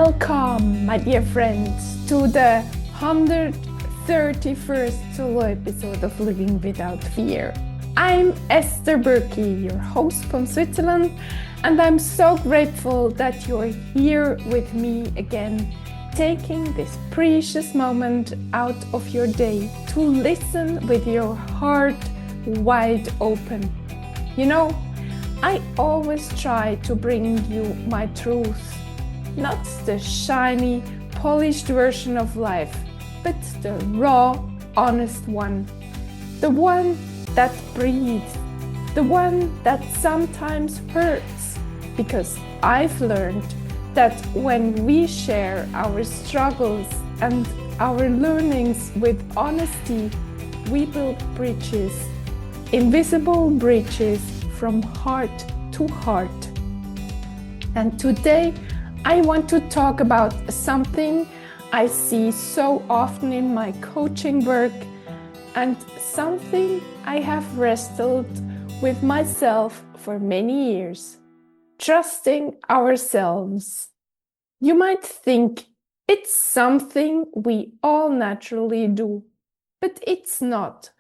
Welcome, my dear friends, to the 131st solo episode of Living Without Fear. I'm Esther Buerki, your host from Switzerland, and I'm so grateful that you're here with me again, taking this precious moment out of your day to listen with your heart wide open. You know, I always try to bring you my truth. Not the shiny, polished version of life, but the raw, honest one. The one that breathes. The one that sometimes hurts. Because I've learned that when we share our struggles and our learnings with honesty, we build bridges. Invisible bridges from heart to heart. And today, I want to talk about something I see so often in my coaching work and something I have wrestled with myself for many years. Trusting ourselves. You might think it's something we all naturally do, but it's not.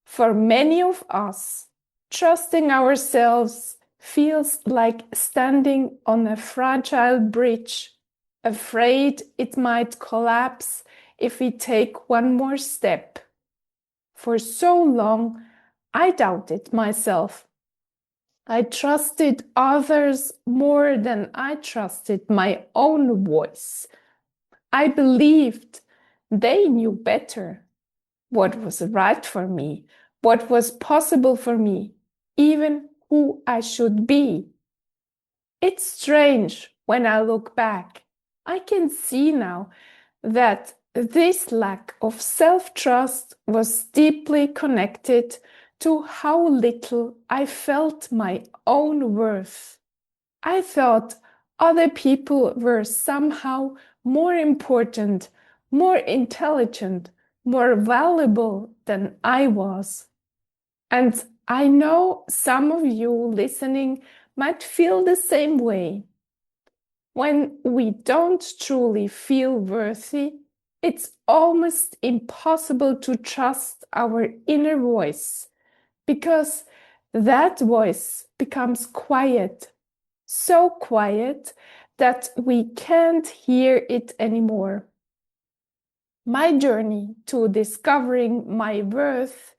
For many of us, trusting ourselves feels like standing on a fragile bridge, afraid it might collapse if we take one more step. For so long, I doubted myself. I trusted others more than I trusted my own voice. I believed they knew better what was right for me, what was possible for me, even who I should be. It's strange when I look back. I can see now that this lack of self-trust was deeply connected to how little I felt my own worth. I thought other people were somehow more important, more intelligent, more valuable than I was. And I know some of you listening might feel the same way. When we don't truly feel worthy, it's almost impossible to trust our inner voice, because that voice becomes quiet, so quiet that we can't hear it anymore. My journey to discovering my worth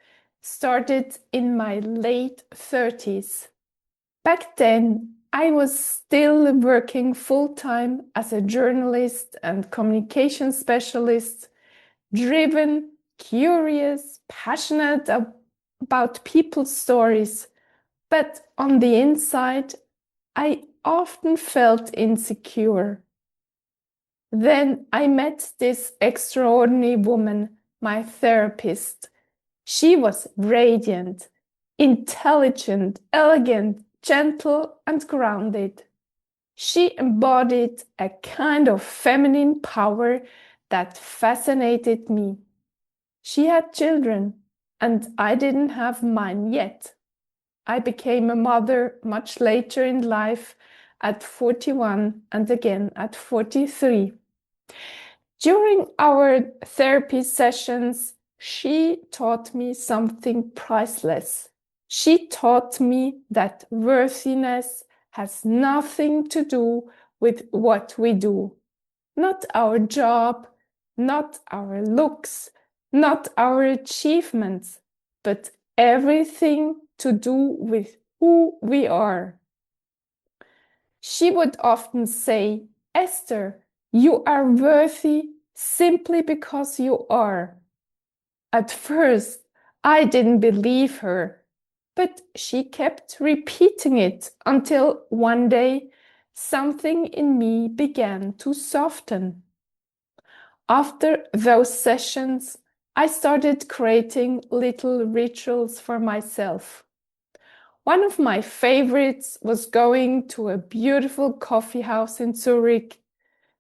started in my late 30s. Back then, I was still working full-time as a journalist and communication specialist, driven, curious, passionate about people's stories. But on the inside, I often felt insecure. Then I met this extraordinary woman, my therapist. She was radiant, intelligent, elegant, gentle, and grounded. She embodied a kind of feminine power that fascinated me. She had children, and I didn't have mine yet. I became a mother much later in life, at 41 and again at 43. During our therapy sessions, she taught me something priceless. She taught me that worthiness has nothing to do with what we do. Not our job, not our looks, not our achievements, but everything to do with who we are. She would often say, "Esther, you are worthy simply because you are." At first, I didn't believe her, but she kept repeating it until one day something in me began to soften. After those sessions, I started creating little rituals for myself. One of my favorites was going to a beautiful coffee house in Zurich.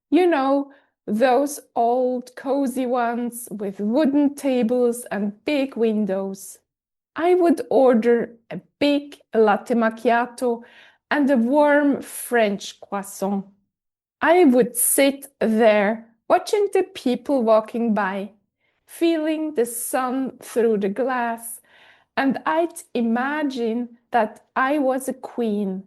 You know, those old cozy ones with wooden tables and big windows. I would order a big latte macchiato and a warm French croissant. I would sit there watching the people walking by, feeling the sun through the glass, and I'd imagine that I was a queen,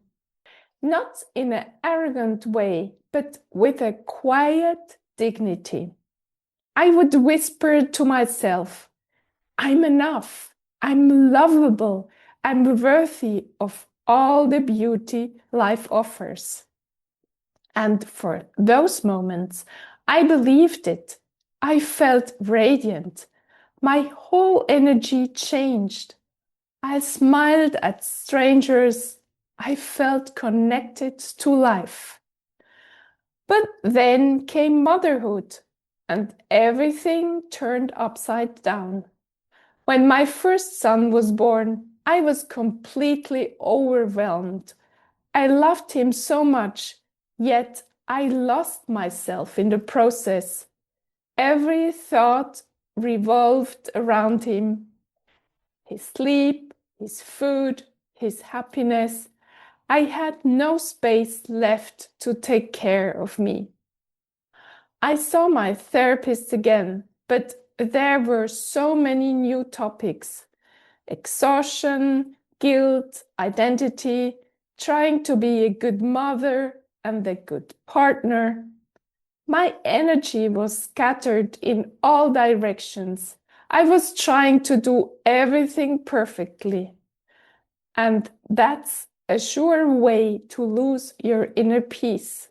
not in an arrogant way, but with a quiet dignity. I would whisper to myself, I'm enough, I'm lovable, I'm worthy of all the beauty life offers. And for those moments, I believed it. I felt radiant. My whole energy changed. I smiled at strangers. I felt connected to life. But then came motherhood, and everything turned upside down. When my first son was born, I was completely overwhelmed. I loved him so much, yet I lost myself in the process. Every thought revolved around him, his sleep, his food, his happiness. I had no space left to take care of me. I saw my therapist again, but there were so many new topics: exhaustion, guilt, identity, trying to be a good mother and a good partner. My energy was scattered in all directions. I was trying to do everything perfectly. And that's a sure way to lose your inner peace.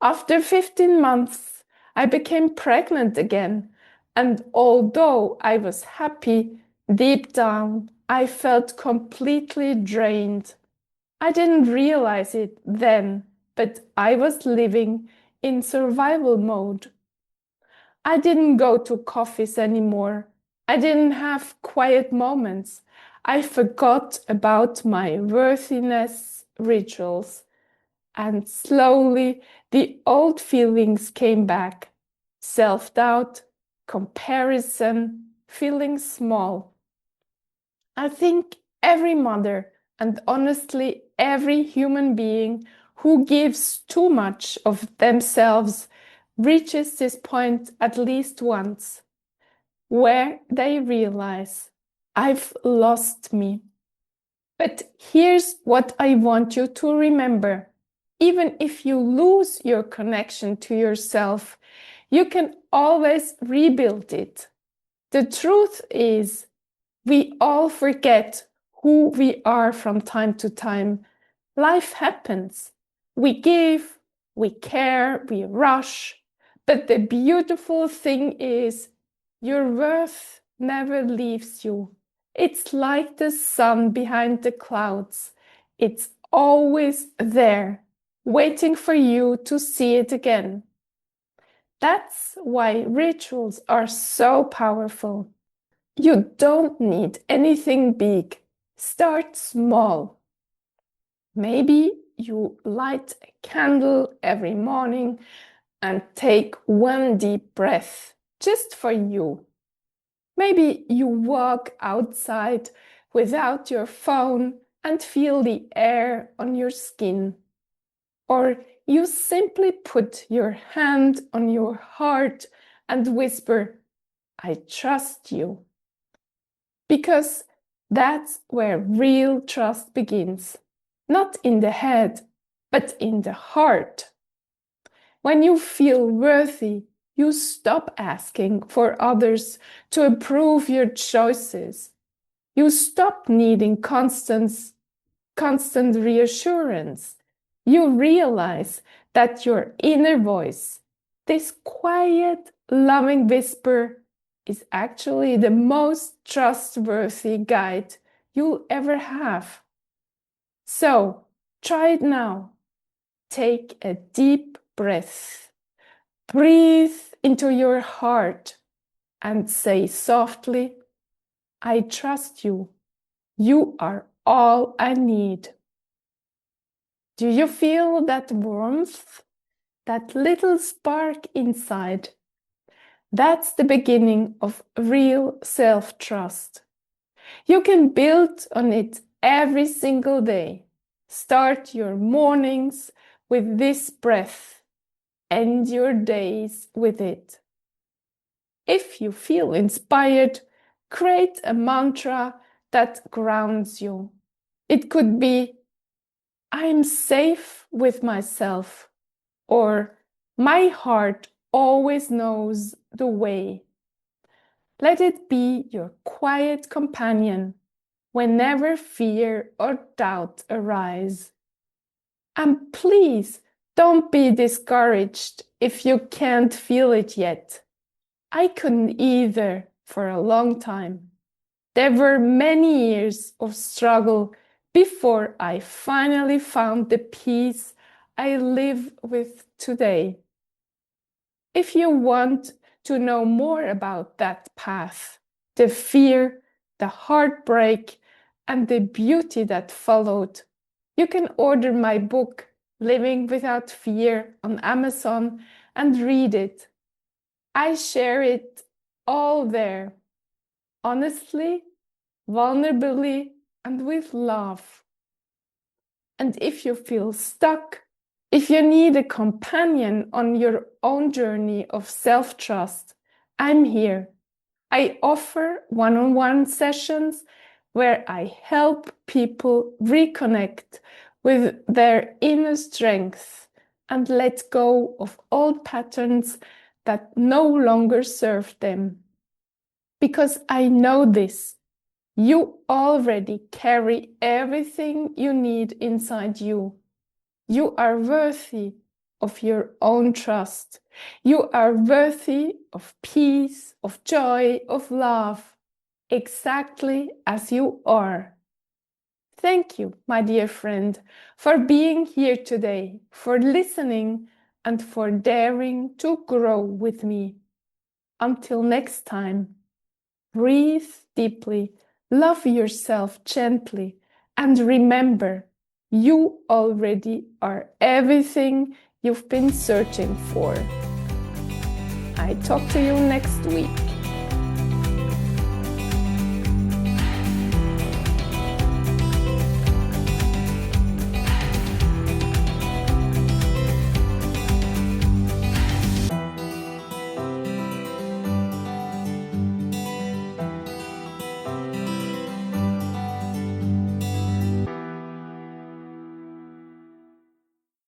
After 15 months, I became pregnant again. And although I was happy, deep down, I felt completely drained. I didn't realize it then, but I was living in survival mode. I didn't go to coffees anymore. I didn't have quiet moments. I forgot about my worthiness rituals. And slowly the old feelings came back: self-doubt, comparison, feeling small. I think every mother, and honestly every human being who gives too much of themselves, reaches this point at least once, where they realize, I've lost me. But here's what I want you to remember. Even if you lose your connection to yourself, you can always rebuild it. The truth is, we all forget who we are from time to time. Life happens. We give, we care, we rush. But the beautiful thing is, your worth never leaves you. It's like the sun behind the clouds. It's always there, waiting for you to see it again. That's why rituals are so powerful. You don't need anything big. Start small. Maybe you light a candle every morning and take one deep breath just for you. Maybe you walk outside without your phone and feel the air on your skin. Or you simply put your hand on your heart and whisper, I trust you. Because that's where real trust begins. Not in the head, but in the heart. When you feel worthy, you stop asking for others to approve your choices. You stop needing constant reassurance. You realize that your inner voice, this quiet, loving whisper, is actually the most trustworthy guide you'll ever have. So, try it now. Take a deep breath. Breathe into your heart and say softly, I trust you. You are all I need. Do you feel that warmth? That little spark inside? That's the beginning of real self-trust. You can build on it every single day. Start your mornings with this breath. end your days with it. If you feel inspired, create a mantra that grounds you. It could be, I'm safe with myself, or my heart always knows the way. Let it be your quiet companion whenever fear or doubt arise. And please don't be discouraged if you can't feel it yet. I couldn't either for a long time. There were many years of struggle before I finally found the peace I live with today. If you want to know more about that path, the fear, the heartbreak, and the beauty that followed, you can order my book, Living Without Fear, on Amazon and read it. I share it all there, honestly, vulnerably, and with love. And if you feel stuck, if you need a companion on your own journey of self-trust, I'm here. I offer one-on-one sessions where I help people reconnect with their inner strength and let go of old patterns that no longer serve them. Because I know this, you already carry everything you need inside you. You are worthy of your own trust. You are worthy of peace, of joy, of love, exactly as you are. Thank you, my dear friend, for being here today, for listening, and for daring to grow with me. Until next time, breathe deeply, love yourself gently, and remember, you already are everything you've been searching for. I talk to you next week.